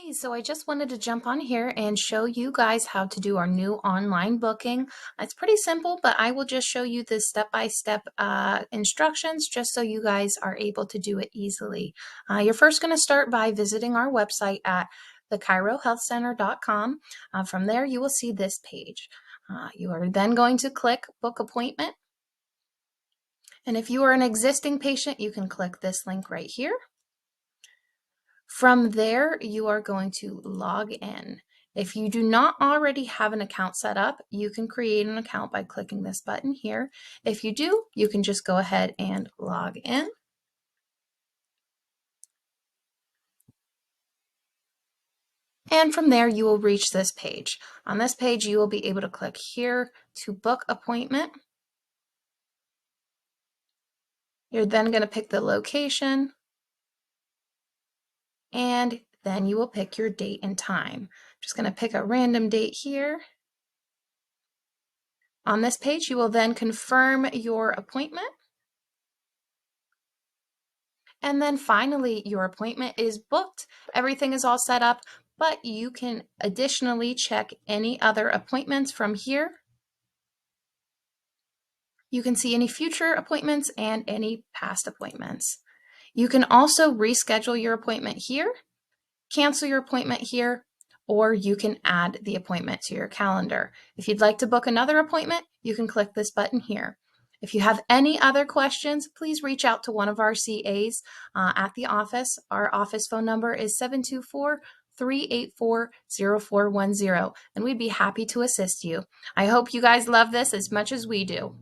Hey, so I just wanted to jump on here and show you guys how to do our new online booking. It's pretty simple, but I will just show you the step-by-step instructions just so you guys are able to do it easily. You're first going to start by visiting our website at thecairohealthcenter.com. From there, you will see this page. You are then going to click Book Appointment. And if you are an existing patient, you can click this link right here. From there, you are going to log in. If you do not already have an account set up, you can create an account by clicking this button here. If you do, you can just go ahead and log in. And from there, you will reach this page. On this page, you will be able to click here to book appointment. You're then going to pick the location, and then you will pick your date and time. Just going to pick a random date here. On this page, you will then confirm your appointment. And then finally, your appointment is booked. Everything is all set up, but you can additionally check any other appointments from here. You can see any future appointments and any past appointments. You can also reschedule your appointment here, cancel your appointment here, or you can add the appointment to your calendar. If you'd like to book another appointment, you can click this button here. If you have any other questions, please reach out to one of our CAs at the office. Our office phone number is 724-384-0410, and we'd be happy to assist you. I hope you guys love this as much as we do.